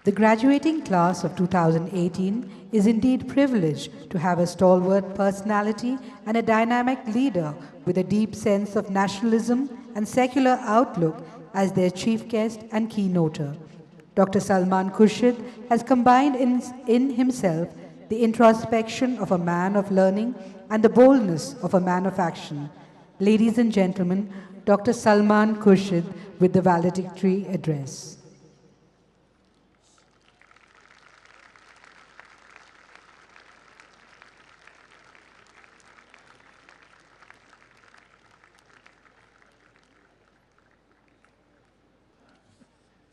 The graduating class of 2018 is indeed privileged to have a stalwart personality and a dynamic leader with a deep sense of nationalism and secular outlook as their chief guest and keynoter. Dr. Salman Khurshid has combined in himself the introspection of a man of learning and the boldness of a man of action. Ladies and gentlemen, Dr. Salman Khurshid with the valedictory address.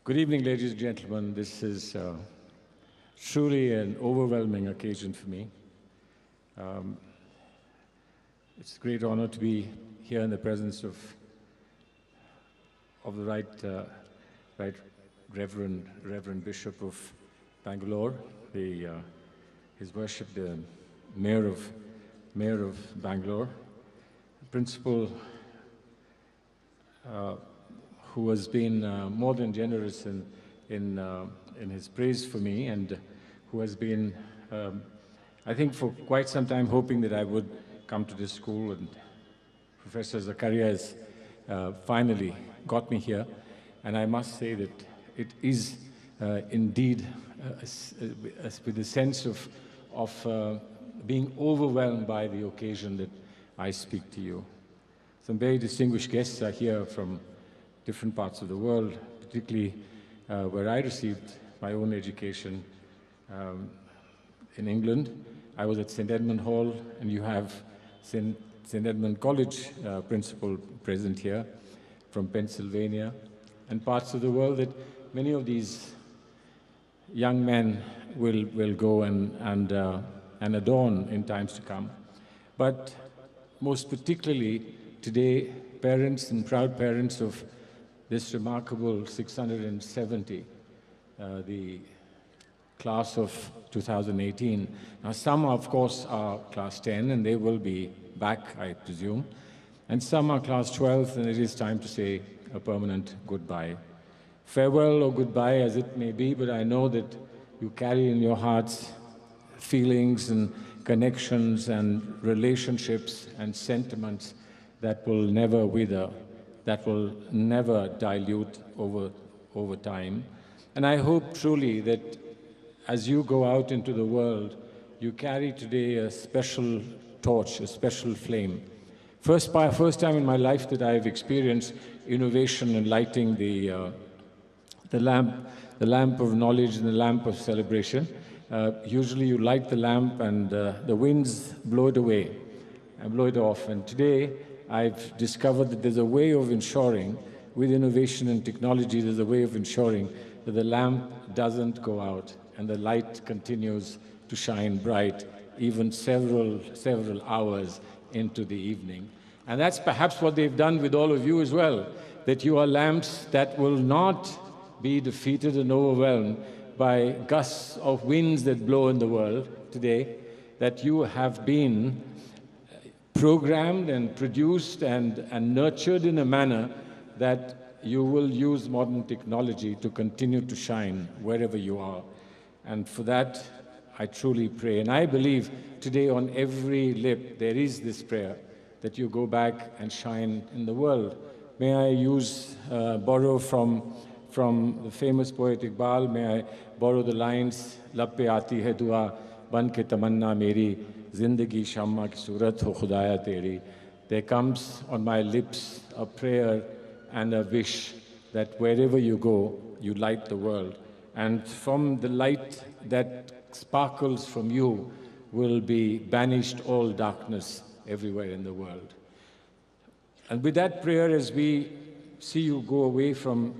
Good evening, ladies and gentlemen. This is truly an overwhelming occasion for me. It's a great honor to be here in the presence of the right Reverend Bishop of Bangalore, His Worship the Mayor of Bangalore, Principal who has been more than generous in his praise for me, and who has been, I think, for quite some time hoping that I would come to this school. And Professor Zakaria has finally got me here, and I must say that it is indeed with a sense of being overwhelmed by the occasion that I speak to you. Some very distinguished guests are here from different parts of the world, particularly where I received my own education in England. I was at St. Edmund Hall, and you have St. Edmund College principal present here from Pennsylvania, and parts of the world that many of these young men will go and adorn in times to come. But most particularly today, parents and proud parents of this remarkable 670, the class of 2018. Now, some, of course, are class 10, and they will be back, I presume. And some are class 12, and it is time to say a permanent goodbye. Farewell or goodbye, as it may be, but I know that you carry in your hearts feelings and connections and relationships and sentiments that will never wither, that will never dilute over time. And I hope truly that as you go out into the world, you carry today a special torch, a special flame. First time in my life that I've experienced innovation and lighting the lamp of knowledge and the lamp of celebration. Usually you light the lamp and the winds blow it away and blow it off. And today, I've discovered that there's a way of ensuring, with innovation and technology, there's a way of ensuring that the lamp doesn't go out and the light continues to shine bright, even several hours into the evening. And that's perhaps what they've done with all of you as well, that you are lamps that will not be defeated and overwhelmed by gusts of winds that blow in the world today, that you have been programmed and produced and nurtured in a manner that you will use modern technology to continue to shine wherever you are. And for that, I truly pray. And I believe today on every lip there is this prayer that you go back and shine in the world. May I borrow from the famous poet Iqbal, may I borrow the lines, Lab pe aati hai dua, ban ke tamanna meri, Zindagi Shamma ki surat ho khudaya teri. There comes on my lips a prayer and a wish that wherever you go, you light the world. And from the light that sparkles from you will be banished all darkness everywhere in the world. And with that prayer, as we see you go away from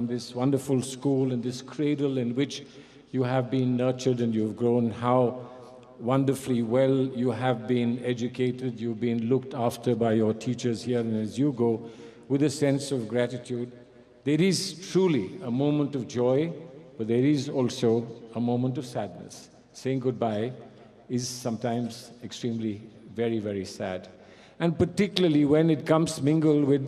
this wonderful school and this cradle in which you have been nurtured and you've grown, how wonderfully well you have been educated, you've been looked after by your teachers here, and as you go with a sense of gratitude, there is truly a moment of joy, but there is also a moment of sadness. Saying goodbye is sometimes extremely very, very sad. And particularly when it comes mingled with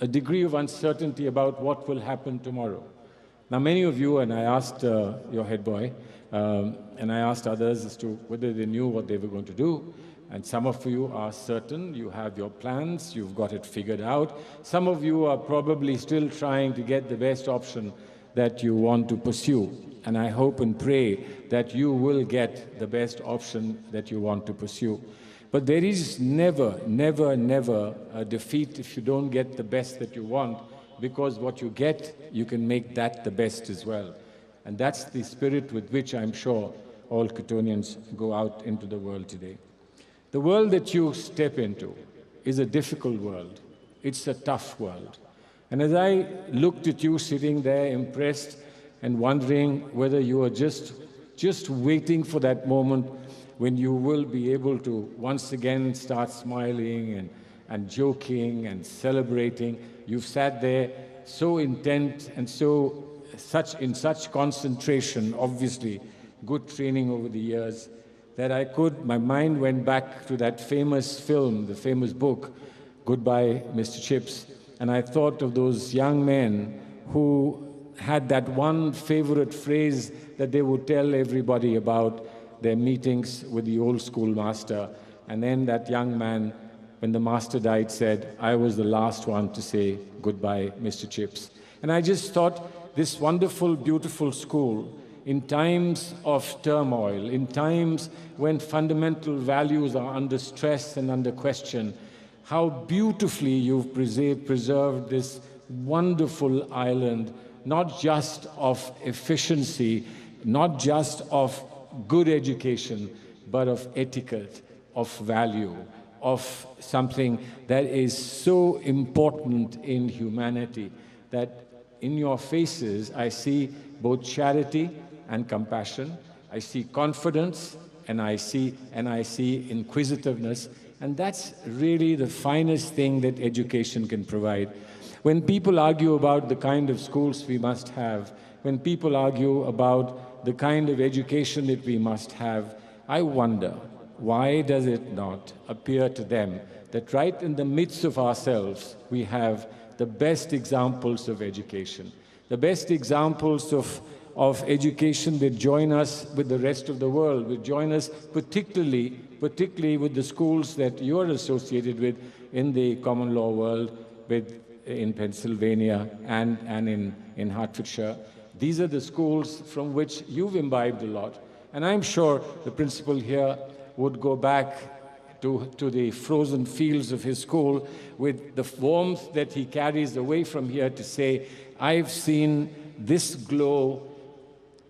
a degree of uncertainty about what will happen tomorrow. Now, many of you, and I asked your head boy, and I asked others as to whether they knew what they were going to do. And some of you are certain, you have your plans, you've got it figured out. Some of you are probably still trying to get the best option that you want to pursue. And I hope and pray that you will get the best option that you want to pursue. But there is never, never, never a defeat if you don't get the best that you want, because what you get, you can make that the best as well. And that's the spirit with which I'm sure all Coetonians go out into the world today. The world that you step into is a difficult world. It's a tough world. And as I looked at you sitting there impressed and wondering whether you are just waiting for that moment when you will be able to once again start smiling and joking and celebrating, you've sat there so intent and in such concentration, obviously good training over the years, that my mind went back to that famous film, the famous book, Goodbye, Mr. Chips, and I thought of those young men who had that one favorite phrase that they would tell everybody about their meetings with the old schoolmaster. And then that young man, when the master died, said, "I was the last one to say goodbye, Mr. Chips." And I just thought, this wonderful, beautiful school, in times of turmoil, in times when fundamental values are under stress and under question, how beautifully you've preserved this wonderful island, not just of efficiency, not just of good education, but of etiquette, of value, of something that is so important in humanity, that in your faces I see both charity and compassion. I see confidence, and I see inquisitiveness, and that's really the finest thing that education can provide. When people argue about the kind of schools we must have, when people argue about the kind of education that we must have, I wonder, why does it not appear to them that right in the midst of ourselves we have the best examples of education, the best examples of education that join us with the rest of the world, that join us particularly with the schools that you're associated with in the common law world, in Pennsylvania and in Hertfordshire. These are the schools from which you've imbibed a lot. And I'm sure the principal here would go back to the frozen fields of his school with the warmth that he carries away from here to say, I've seen this glow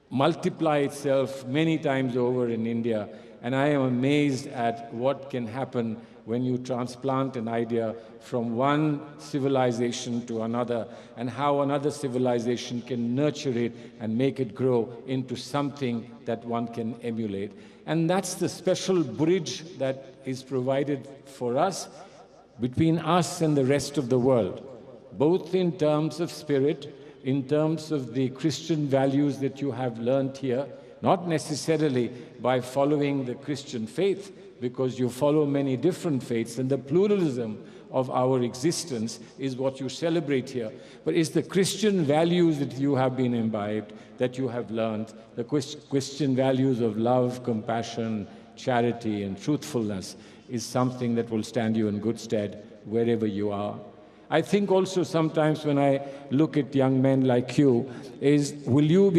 multiply itself many times over in India, and I am amazed at what can happen when you transplant an idea from one civilization to another, and how another civilization can nurture it and make it grow into something that one can emulate. And that's the special bridge that is provided for us, between us and the rest of the world, both in terms of spirit, in terms of the Christian values that you have learned here, not necessarily by following the Christian faith, because you follow many different faiths, and the pluralism of our existence is what you celebrate here. But it's the Christian values that you have been imbibed, that you have learned, the Christian values of love, compassion, charity, and truthfulness is something that will stand you in good stead wherever you are. I think also sometimes when I look at young men like you, is will you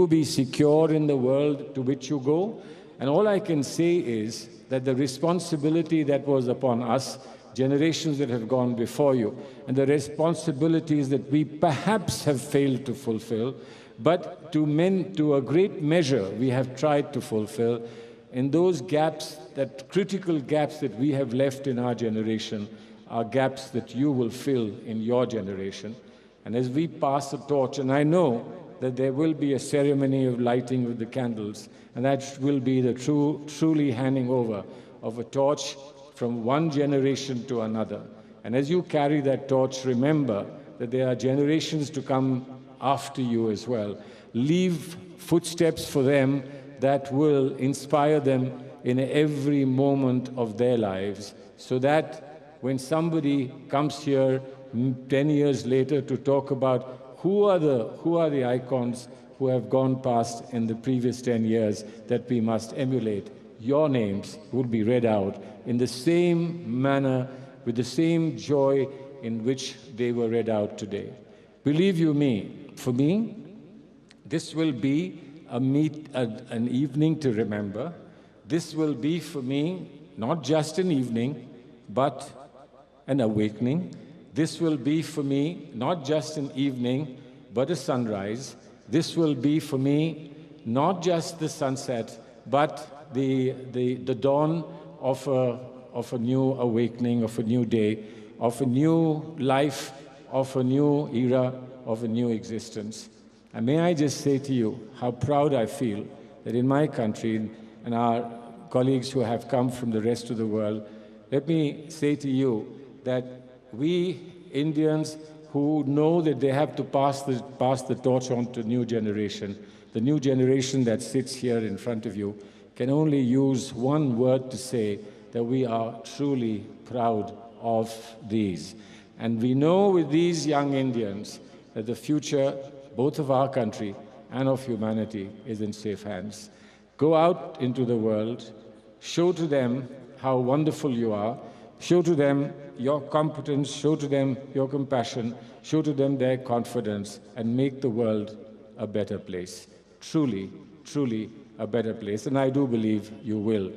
be secure in the world to which you go? And all I can say is that the responsibility that was upon us, generations that have gone before you, and the responsibilities that we perhaps have failed to fulfill, but to a great measure we have tried to fulfill, in those gaps, that critical gaps that we have left in our generation, are gaps that you will fill in your generation. And as we pass the torch, and I know that there will be a ceremony of lighting with the candles, and that will be the truly handing over of a torch from one generation to another. And as you carry that torch, remember that there are generations to come after you as well. Leave footsteps for them that will inspire them in every moment of their lives, so that when somebody comes here 10 years later to talk about who are the icons who have gone past in the previous 10 years that we must emulate? Your names would be read out in the same manner, with the same joy in which they were read out today. Believe you me, for me, this will be an evening to remember. This will be for me not just an evening, but an awakening. This will be for me not just an evening, but a sunrise. This will be for me not just the sunset, but the dawn of a new awakening, of a new day, of a new life, of a new era, of a new existence. And may I just say to you how proud I feel that in my country and our colleagues who have come from the rest of the world, let me say to you that we Indians who know that they have to pass the torch on to new generation, the new generation that sits here in front of you, can only use one word to say that we are truly proud of these. And we know with these young Indians that the future, both of our country and of humanity, is in safe hands. Go out into the world, show to them how wonderful you are, show to them your competence, show to them your compassion, show to them their confidence, and make the world a better place. Truly, truly a better place, and I do believe you will.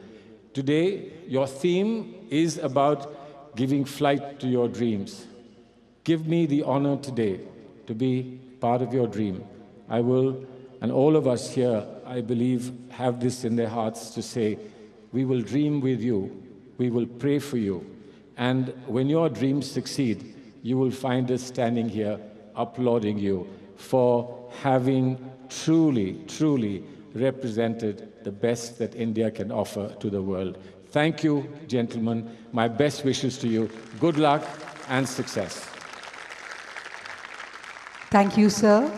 Today, your theme is about giving flight to your dreams. Give me the honor today to be part of your dream. I will, and all of us here, I believe, have this in their hearts to say, we will dream with you, we will pray for you, and when your dreams succeed, you will find us standing here applauding you for having truly, truly represented the best that India can offer to the world. Thank you, gentlemen. My best wishes to you. Good luck and success. Thank you, sir.